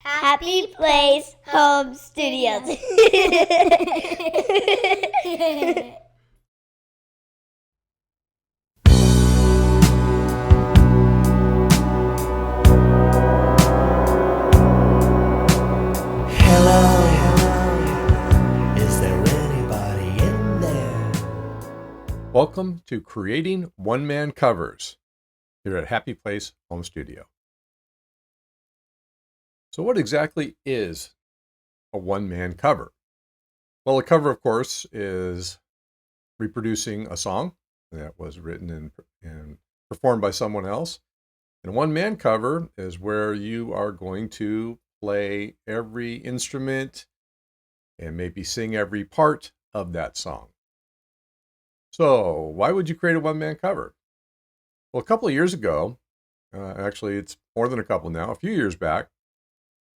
Happy Place Home Studios. Hello, is there anybody in there? Welcome to Creating One-Man Covers here at Happy Place Home Studio. So what exactly is a one-man cover? Well, a cover, of course, is reproducing a song that was written and performed by someone else. And a one-man cover is where you are going to play every instrument and maybe sing every part of that song. So why would you create a one-man cover? Well, a couple of years ago, actually it's more than a couple now, a few years back,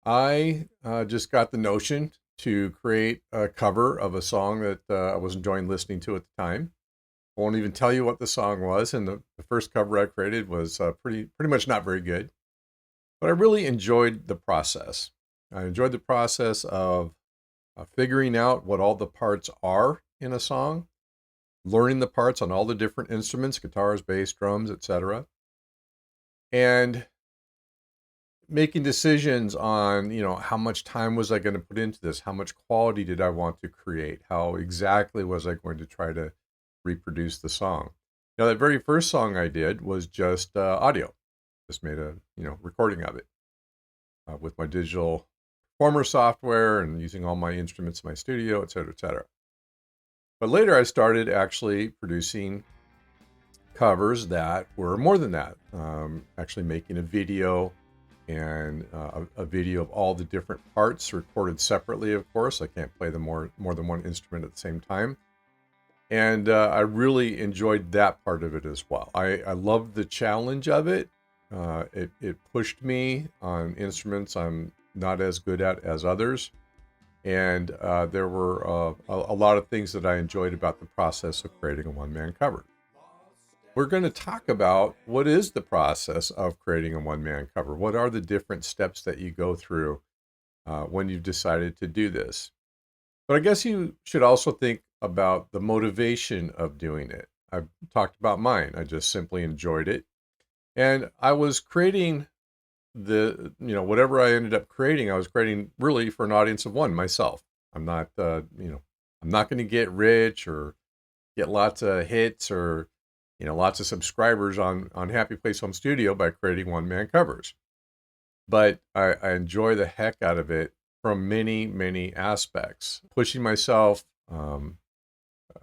I just got the notion to create a cover of a song that I was enjoying listening to at the time. I won't even tell you what the song was, and the first cover I created was pretty much not very good. But I really enjoyed the process. I enjoyed the process of figuring out what all the parts are in a song, learning the parts on all the different instruments, guitars, bass, drums, etc., and making decisions on, how much time was I going to put into this? How much quality did I want to create? How exactly was I going to try to reproduce the song? Now, that very first song I did was just audio. Just made a, recording of it with my digital performer software and using all my instruments in my studio, et cetera, et cetera. But later I started actually producing covers that were more than that, actually making a video and a video of all the different parts recorded separately. Of course, I can't play them more than one instrument at the same time. And I really enjoyed that part of it as well. I loved the challenge of it. It pushed me on instruments I'm not as good at as others. And there were a lot of things that I enjoyed about the process of creating a one-man cover. We're going to talk about what is the process of creating a one-man cover. What are the different steps that you go through when you've decided to do this? But I guess you should also think about the motivation of doing it. I've talked about mine. I just simply enjoyed it. And I was creating whatever I ended up creating, I was creating really for an audience of one, myself. I'm not, I'm not going to get rich or get lots of hits or lots of subscribers on Happy Place Home Studio by creating one-man covers. But I enjoy the heck out of it from many aspects. Pushing myself,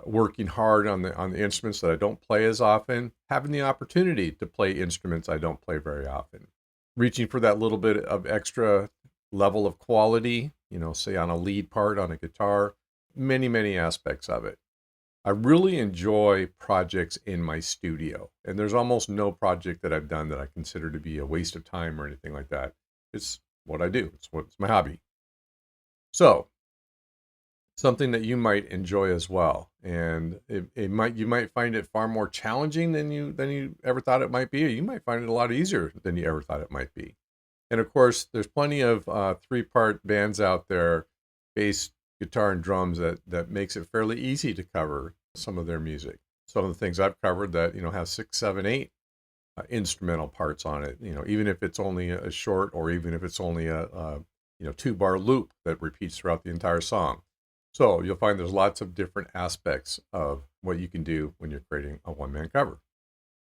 working hard on the instruments that I don't play as often, having the opportunity to play instruments I don't play very often, reaching for that little bit of extra level of quality, say on a lead part on a guitar, many aspects of it. I really enjoy projects in my studio, and there's almost no project that I've done that I consider to be a waste of time or anything like that. It's what I do. It's my hobby. So, something that you might enjoy as well, and you might find it far more challenging than you ever thought it might be, or you might find it a lot easier than you ever thought it might be. And of course, there's plenty of three-part bands out there, bass, guitar, and drums that makes it fairly easy to cover some of their music. Some of the things I've covered that have 6, 7, 8 instrumental parts on it. Even if it's only a short, or even if it's only a 2-bar loop that repeats throughout the entire song. So you'll find there's lots of different aspects of what you can do when you're creating a one-man cover.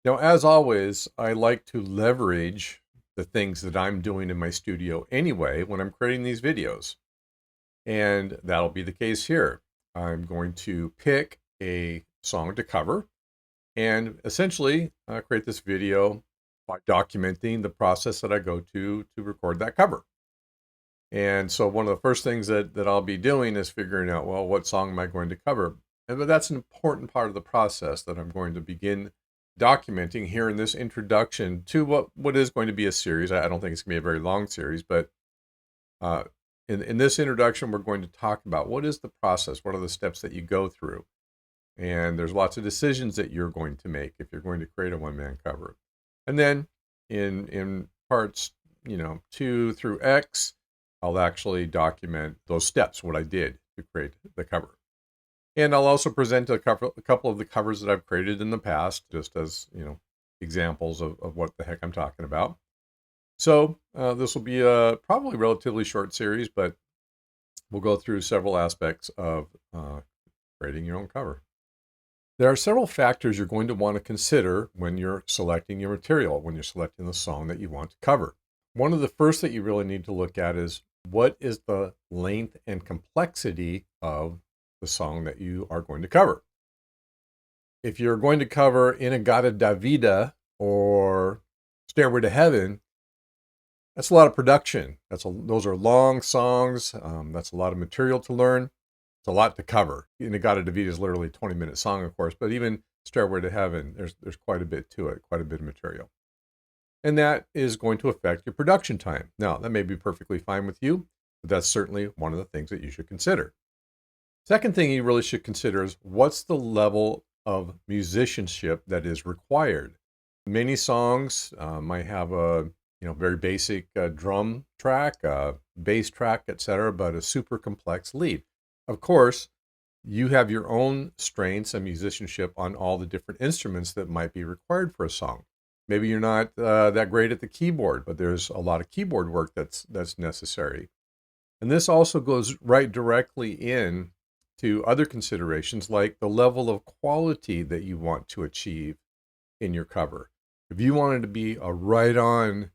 Now, as always, I like to leverage the things that I'm doing in my studio anyway when I'm creating these videos. And that'll be the case here. I'm going to pick a song to cover and essentially create this video by documenting the process that I go to record that cover. And so one of the first things that I'll be doing is figuring out, well, what song am I going to cover? But that's an important part of the process that I'm going to begin documenting here in this introduction to what is going to be a series. I don't think it's going to be a very long series, but in this introduction, we're going to talk about what is the process, what are the steps that you go through. And there's lots of decisions that you're going to make if you're going to create a one-man cover. And then in parts, 2 through X, I'll actually document those steps, what I did to create the cover. And I'll also present a couple of the covers that I've created in the past, just as, examples of what the heck I'm talking about. So this will be a probably relatively short series, but we'll go through several aspects of creating your own cover. There are several factors you're going to want to consider when you're selecting your material, when you're selecting the song that you want to cover. One of the first that you really need to look at is what is the length and complexity of the song that you are going to cover. If you're going to cover In-A-Gadda-Da-Vida or Stairway to Heaven, that's a lot of production. Those are long songs. That's a lot of material to learn. It's a lot to cover. In-A-Gadda-Da-Vida is literally a 20-minute song, of course, but even Stairway to Heaven, there's quite a bit to it, quite a bit of material. And that is going to affect your production time. Now, that may be perfectly fine with you, but that's certainly one of the things that you should consider. Second thing you really should consider is what's the level of musicianship that is required. Many songs might have a very basic drum track, bass track, etc., but a super complex lead. Of course, you have your own strengths and musicianship on all the different instruments that might be required for a song. Maybe you're not that great at the keyboard, but there's a lot of keyboard work that's necessary. And this also goes right directly in to other considerations like the level of quality that you want to achieve in your cover. If you want it to be a right-on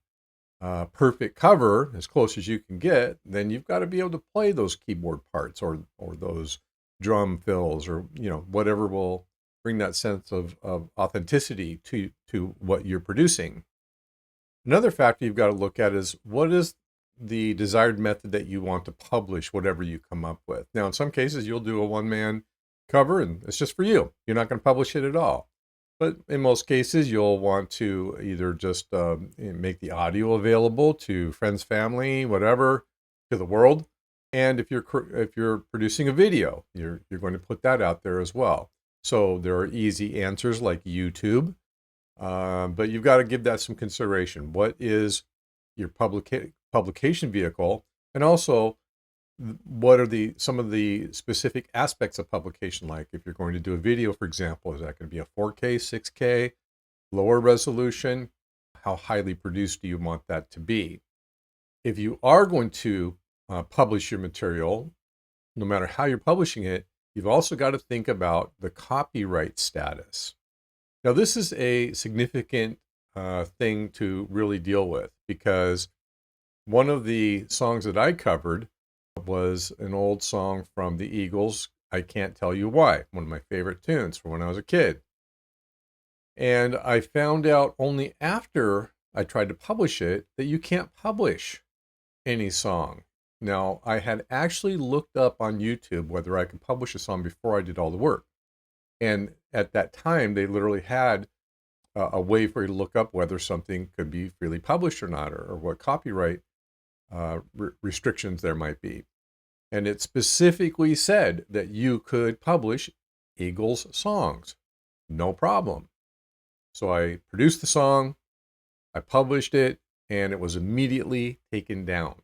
perfect cover, as close as you can get, then you've got to be able to play those keyboard parts or those drum fills or whatever will bring that sense of authenticity to what you're producing. Another factor you've got to look at is what is the desired method that you want to publish whatever you come up with. Now, in some cases, you'll do a one-man cover and it's just for you. You're not going to publish it at all. But in most cases, you'll want to either just make the audio available to friends, family, whatever, to the world. And if you're producing a video, you're going to put that out there as well. So there are easy answers like YouTube, but you've got to give that some consideration. What is your publication vehicle, and also what are some of the specific aspects of publication? Like if you're going to do a video, for example, is that going to be a 4K, 6K, lower resolution? How highly produced do you want that to be? If you are going to publish your material, no matter how you're publishing it, you've also got to think about the copyright status. Now, this is a significant thing to really deal with, because one of the songs that I covered was an old song from the Eagles, I Can't Tell You Why, one of my favorite tunes from when I was a kid. And I found out only after I tried to publish it that you can't publish any song. Now, I had actually looked up on YouTube whether I could publish a song before I did all the work. And at that time, they literally had a way for you to look up whether something could be freely published or not, or what copyright restrictions there might be. And it specifically said that you could publish Eagles songs, no problem. So I produced the song, I published it, and it was immediately taken down.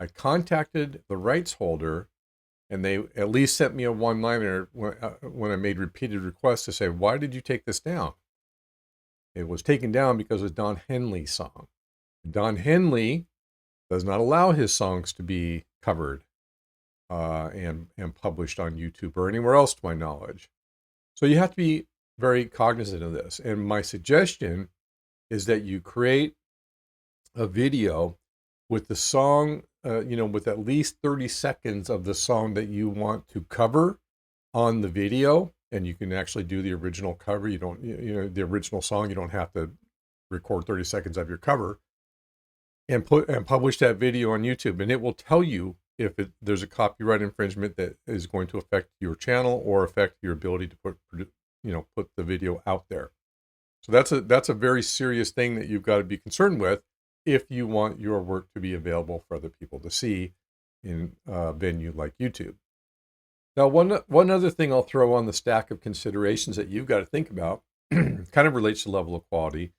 I contacted the rights holder, and they at least sent me a one-liner when I made repeated requests to say, why did you take this down? It was taken down because of Don Henley's song. Don Henley does not allow his songs to be covered and published on YouTube or anywhere else, to my knowledge. So you have to be very cognizant of this. And my suggestion is that you create a video with the song, with at least 30 seconds of the song that you want to cover on the video. And you can actually do the original cover. You don't, the original song, you don't have to record 30 seconds of your cover and publish that video on YouTube. And it will tell you if there's a copyright infringement that is going to affect your channel or affect your ability to put the video out there. So that's a very serious thing that you've got to be concerned with if you want your work to be available for other people to see in a venue like YouTube. Now, one other thing I'll throw on the stack of considerations that you've got to think about kind of relates to level of quality.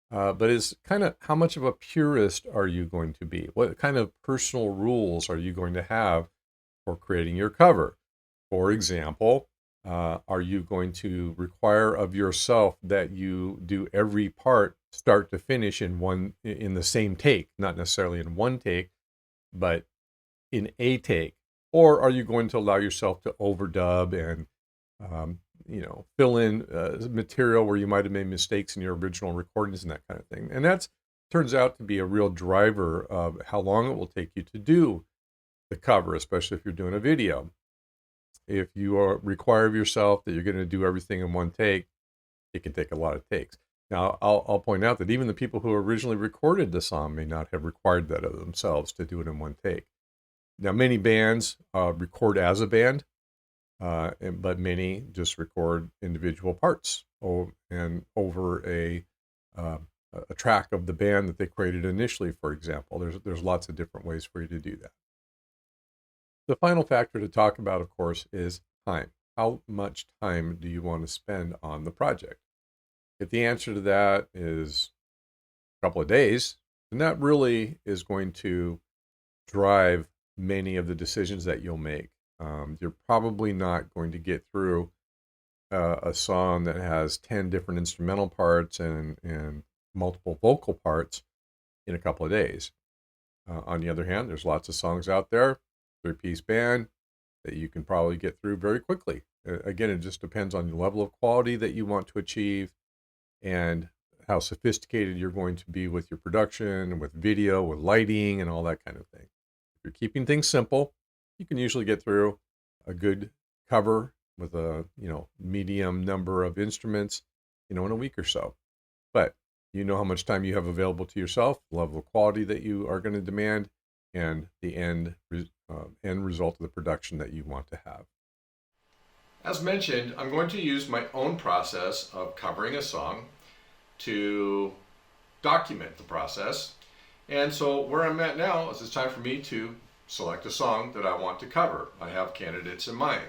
But it's kind of how much of a purist are you going to be? What kind of personal rules are you going to have for creating your cover? For example, are you going to require of yourself that you do every part start to finish in the same take, not necessarily in one take, but in a take? Or are you going to allow yourself to overdub and fill in material where you might have made mistakes in your original recordings and that kind of thing? And that turns out to be a real driver of how long it will take you to do the cover, especially if you're doing a video. If you require of yourself that you're going to do everything in one take, it can take a lot of takes. Now, I'll point out that even the people who originally recorded the song may not have required that of themselves to do it in one take. Now, many bands record as a band, but many just record individual parts and over a track of the band that they created initially, for example. There's lots of different ways for you to do that. The final factor to talk about, of course, is time. How much time do you want to spend on the project? If the answer to that is a couple of days, then that really is going to drive many of the decisions that you'll make. You're probably not going to get through a song that has 10 different instrumental parts and multiple vocal parts in a couple of days. On the other hand, there's lots of songs out there, 3-piece band, that you can probably get through very quickly. Again, it just depends on the level of quality that you want to achieve and how sophisticated you're going to be with your production, with video, with lighting, and all that kind of thing. If you're keeping things simple, you can usually get through a good cover with a medium number of instruments, in a week or so. But you know how much time you have available to yourself, the level of quality that you are going to demand, and the end result of the production that you want to have. As mentioned, I'm going to use my own process of covering a song to document the process. And so where I'm at now is it's time for me to select a song that I want to cover. I have candidates in mind.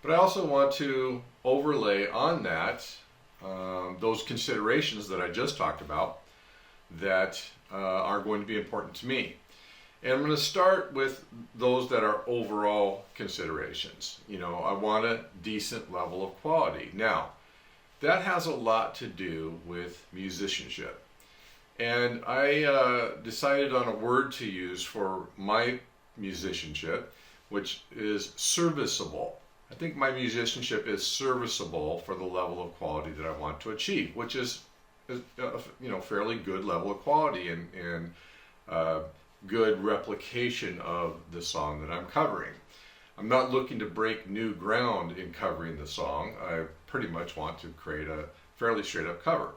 But I also want to overlay on that those considerations that I just talked about that are going to be important to me. And I'm going to start with those that are overall considerations. I want a decent level of quality. Now, that has a lot to do with musicianship. And I decided on a word to use for my musicianship, which is serviceable. I think my musicianship is serviceable for the level of quality that I want to achieve, which is fairly good level of quality and good replication of the song that I'm covering. I'm not looking to break new ground in covering the song. I pretty much want to create a fairly straight up cover.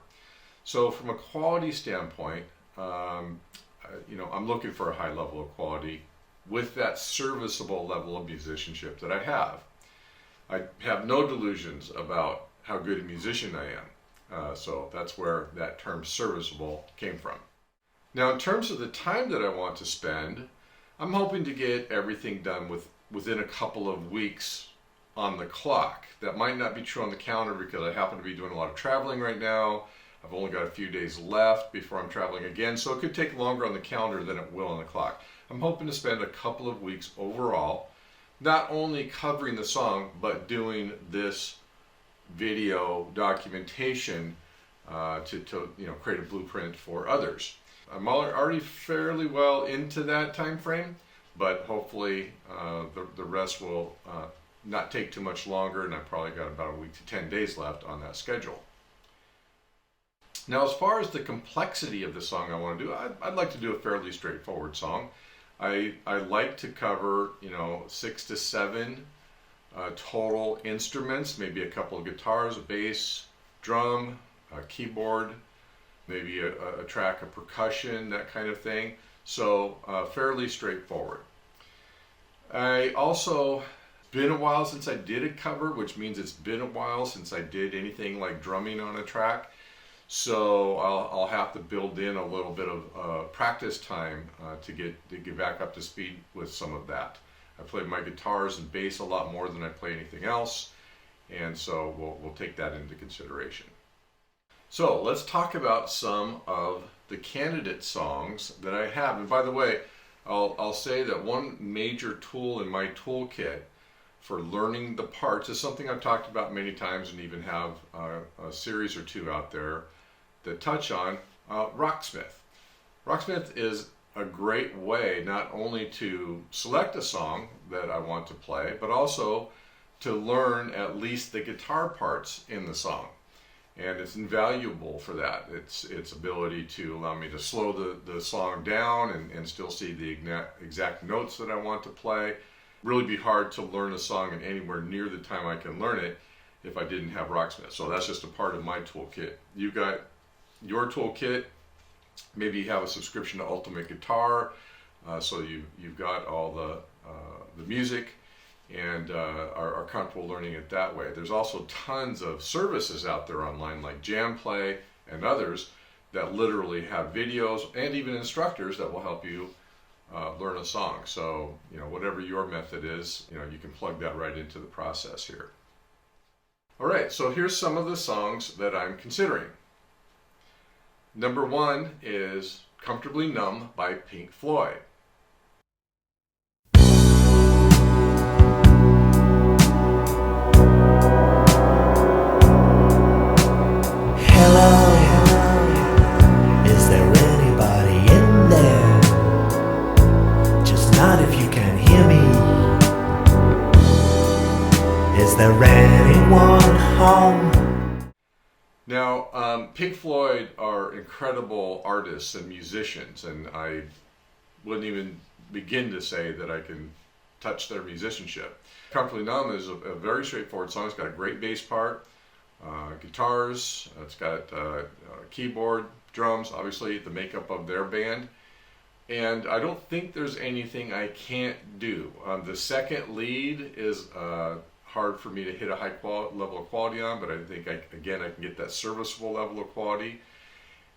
So from a quality standpoint, I'm looking for a high level of quality with that serviceable level of musicianship that I have. I have no delusions about how good a musician I am. So that's where that term serviceable came from. Now, in terms of the time that I want to spend, I'm hoping to get everything done within a couple of weeks on the clock. That might not be true on the calendar because I happen to be doing a lot of traveling right now. I've only got a few days left before I'm traveling again, so it could take longer on the calendar than it will on the clock. I'm hoping to spend a couple of weeks overall, not only covering the song, but doing this video documentation to create a blueprint for others. I'm already fairly well into that time frame, but hopefully the rest will not take too much longer, and I've probably got about a week to 10 days left on that schedule. Now, as far as the complexity of the song I want to do, I'd like to do a fairly straightforward song. I like to cover 6 to 7 total instruments, maybe a couple of guitars, a bass, drum, a keyboard, maybe a track of percussion, that kind of thing. So fairly straightforward. I also, been a while since I did a cover, which means it's been a while since I did anything like drumming on a track. So I'll have to build in a little bit of practice time to get back up to speed with some of that. I play my guitars and bass a lot more than I play anything else, and so we'll take that into consideration. So let's talk about some of the candidate songs that I have. And by the way, I'll say that one major tool in my toolkit for learning the parts is something I've talked about many times and even have a series or two out there that touch on Rocksmith. Rocksmith is a great way not only to select a song that I want to play, but also to learn at least the guitar parts in the song. And it's invaluable for that. Its ability to allow me to slow the song down and still see the exact notes that I want to play. Really be hard to learn a song in anywhere near the time I can learn it if I didn't have Rocksmith. So that's just a part of my toolkit. You've got your toolkit. Maybe you have a subscription to Ultimate Guitar, so you've got all the music and are comfortable learning it that way. There's also tons of services out there online like Jamplay and others that literally have videos and even instructors that will help you learn a song. So, whatever your method is, you can plug that right into the process here. All right, so here's some of the songs that I'm considering. Number 1 is Comfortably Numb by Pink Floyd. Hello, is there anybody in there? Just not if you can hear me. Is there anyone home? Now, Pink Floyd are incredible artists and musicians, and I wouldn't even begin to say that I can touch their musicianship. Comfortably Numb is a very straightforward song. It's got a great bass part, guitars, it's got keyboard, drums, obviously the makeup of their band, and I don't think there's anything I can't do. The second lead is hard for me to hit a high level of quality on, but I think I can get that serviceable level of quality.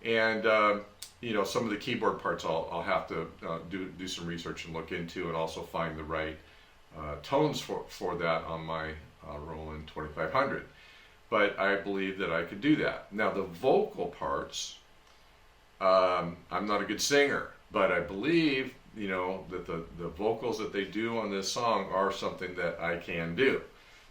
And some of the keyboard parts I'll have to do some research and look into, and also find the right tones for that on my Roland 2500. But I believe that I could do that. Now the vocal parts, I'm not a good singer, but I believe that the vocals that they do on this song are something that I can do.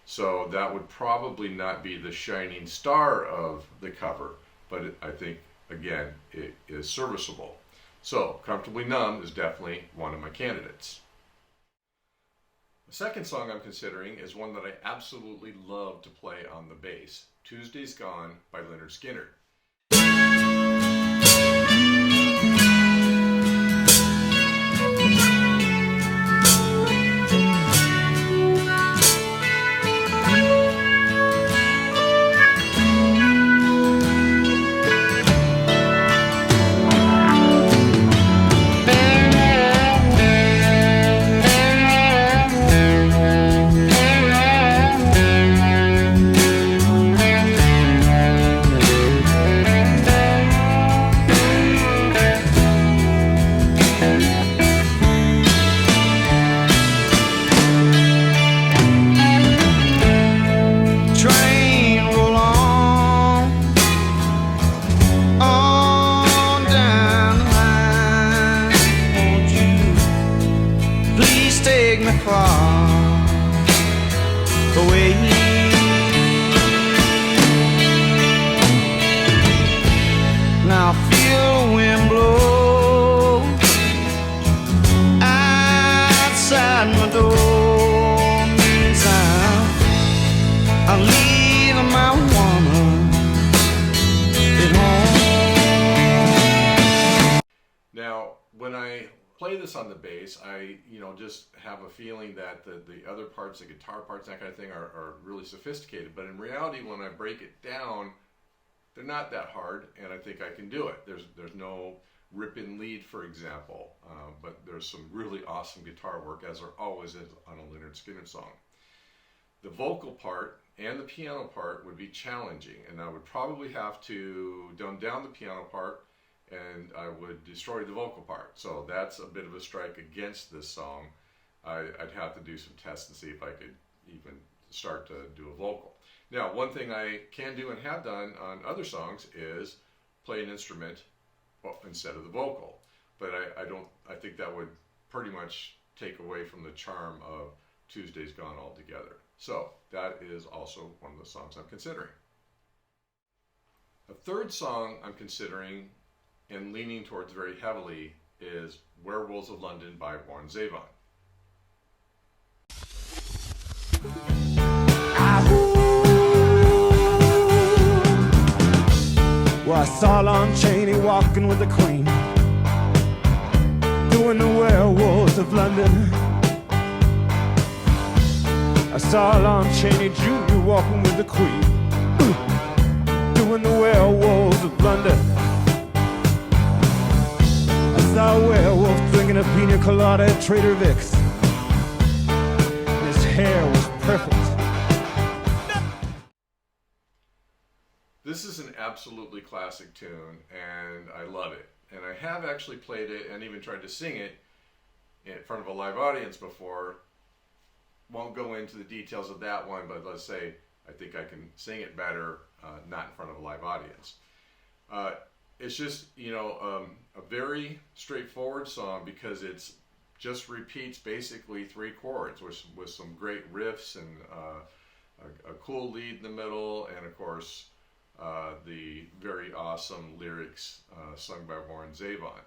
So that would probably not be the shining star of the cover, but I think, again, it is serviceable. So Comfortably Numb is definitely one of my candidates. The second song I'm considering is one that I absolutely love to play on the bass, Tuesday's Gone by Lynyrd Skynyrd. Now feel the wind blow outside my door. Meantime, I'm leaving my woman at home. Now, when I play this on the bass, I just have a feeling that the other parts, the guitar parts, that kind of thing, are really sophisticated. But in reality, when I break it down, they're not that hard, and I think I can do it. There's no rip-in lead, for example, but there's some really awesome guitar work, as there always is on a Lynyrd Skynyrd song. The vocal part and the piano part would be challenging, and I would probably have to dumb down the piano part, and I would destroy the vocal part. So that's a bit of a strike against this song. I'd have to do some tests and see if I could even start to do a vocal. Now, one thing I can do and have done on other songs is play an instrument instead of the vocal. But I think that would pretty much take away from the charm of Tuesday's Gone altogether. So that is also one of the songs I'm considering. A third song I'm considering and leaning towards very heavily is Werewolves of London by Warren Zevon. Well, I saw Lon Chaney walking with the Queen, doing the Werewolves of London. I saw Lon Chaney Jr. walking with the Queen, doing the Werewolves of London. I saw a werewolf drinking a pina colada at Trader Vic's, and his hair was perfect. This is an absolutely classic tune, and I love it. And I have actually played it and even tried to sing it in front of a live audience before. Won't go into the details of that one, but let's say I think I can sing it better, not in front of a live audience. It's just, a very straightforward song because it's just repeats basically 3 chords with some great riffs and a cool lead in the middle, and of course, the very awesome lyrics sung by Warren Zevon.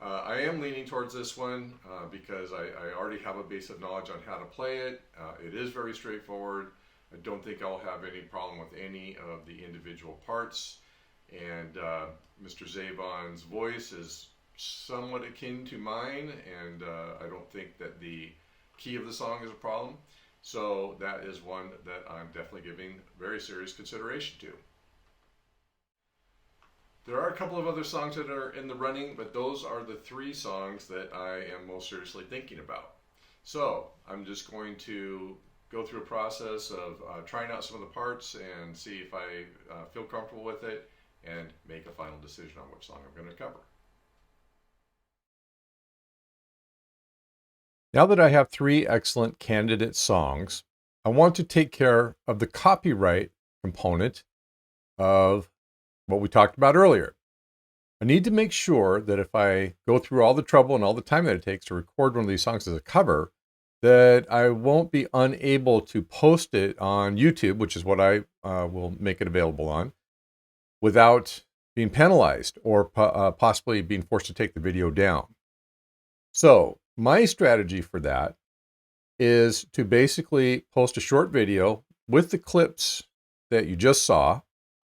I am leaning towards this one because I already have a base of knowledge on how to play it. It is very straightforward. I don't think I'll have any problem with any of the individual parts. And Mr. Zevon's voice is somewhat akin to mine, and I don't think that the key of the song is a problem. So that is one that I'm definitely giving very serious consideration to. There are a couple of other songs that are in the running, but those are the 3 songs that I am most seriously thinking about. So I'm just going to go through a process of trying out some of the parts and see if I feel comfortable with it and make a final decision on which song I'm going to cover. Now that I have 3 excellent candidate songs, I want to take care of the copyright component of what we talked about earlier. I need to make sure that if I go through all the trouble and all the time that it takes to record one of these songs as a cover, that I won't be unable to post it on YouTube, which is what I will make it available on, without being penalized or possibly being forced to take the video down. So my strategy for that is to basically post a short video with the clips that you just saw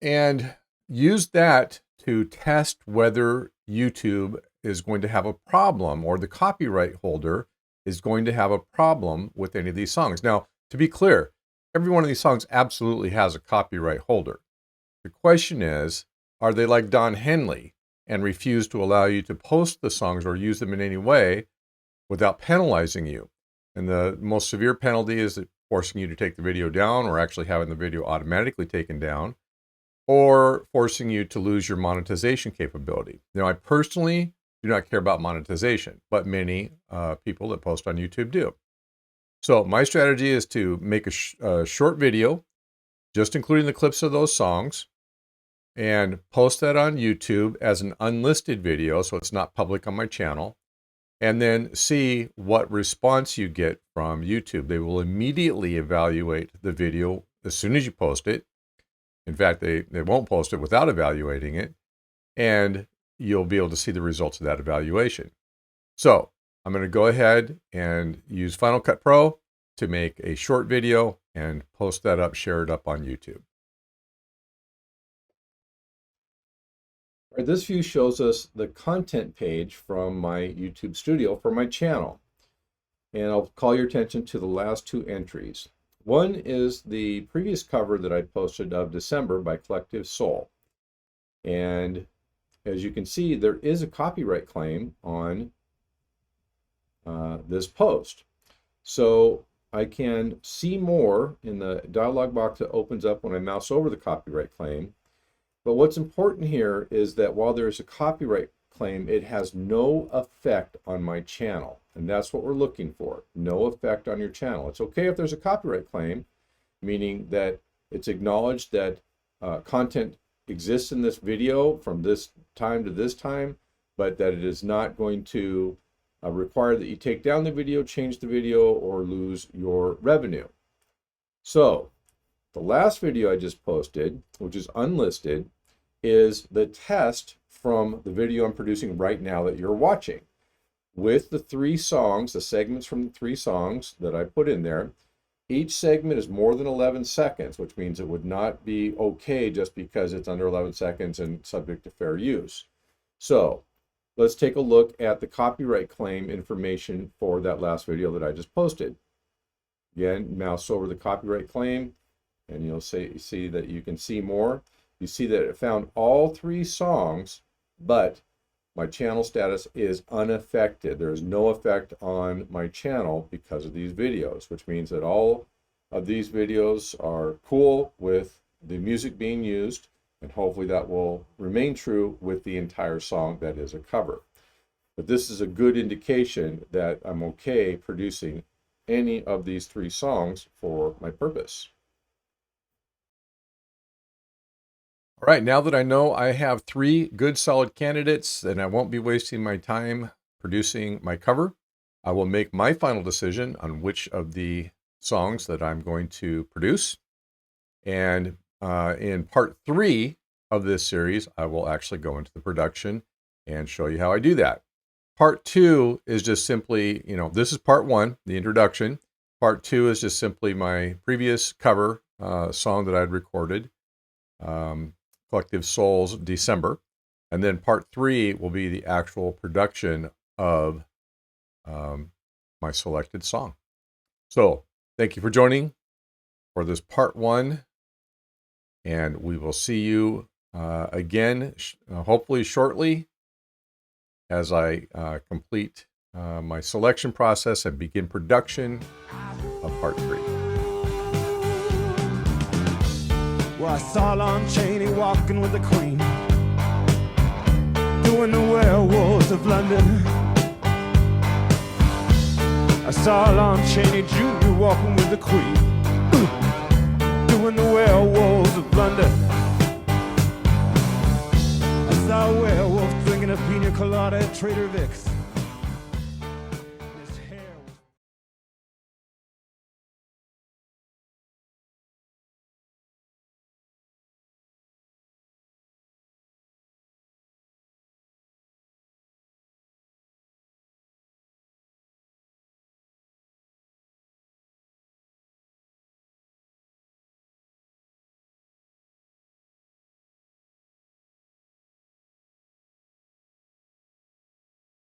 and use that to test whether YouTube is going to have a problem or the copyright holder is going to have a problem with any of these songs. Now, to be clear, every one of these songs absolutely has a copyright holder. The question is, are they like Don Henley and refuse to allow you to post the songs or use them in any way without penalizing you? And the most severe penalty is forcing you to take the video down or actually having the video automatically taken down, or forcing you to lose your monetization capability. Now, I personally do not care about monetization, but many people that post on YouTube do. So my strategy is to make a short video, just including the clips of those songs, and post that on YouTube as an unlisted video, so it's not public on my channel, and then see what response you get from YouTube. They will immediately evaluate the video as soon as you post it. In fact, they won't post it without evaluating it, and you'll be able to see the results of that evaluation. So I'm going to go ahead and use Final Cut Pro to make a short video and post that up, share it up on YouTube. All right, this view shows us the content page from my YouTube studio for my channel. And I'll call your attention to the last 2 entries. One is the previous cover that I posted of December by Collective Soul. And as you can see, there is a copyright claim on this post. So I can see more in the dialog box that opens up when I mouse over the copyright claim. But what's important here is that while there is a copyright claim, it has no effect on my channel. And that's what we're looking for. No effect on your channel. It's okay if there's a copyright claim, meaning that It's acknowledged that content exists in this video from this time to this time, but that it is not going to require that you take down the video, change the video, or lose your revenue. So the last video I just posted, which is unlisted, is the test from the video I'm producing right now that you're watching. With the 3 songs, the segments from the 3 songs that I put in there, each segment is more than 11 seconds, which means it would not be okay just because it's under 11 seconds and subject to fair use. So let's take a look at the copyright claim information for that last video that I just posted. Again, mouse over the copyright claim, and you'll see that you can see more. You see that it found all 3 songs, but my channel status is unaffected. There is no effect on my channel because of these videos, which means that all of these videos are cool with the music being used, and hopefully that will remain true with the entire song that is a cover. But this is a good indication that I'm okay producing any of these 3 songs for my purpose. All right, now that I know I have 3 good solid candidates and I won't be wasting my time producing my cover, I will make my final decision on which of the songs that I'm going to produce. And in part 3 of this series, I will actually go into the production and show you how I do that. Part 2 is just simply, this is part 1, the introduction. Part 2 is just simply my previous cover song that I'd recorded. Collective Souls December, and then part 3 will be the actual production of my selected song. So thank you for joining for this part 1, and we will see you again hopefully shortly as I complete my selection process and begin production of part 3. Well, I saw Lon Chaney walking with the Queen, doing the werewolves of London. I saw Lon Chaney Jr. walking with the Queen, doing the werewolves of London. I saw a werewolf drinking a pina colada at Trader Vic's.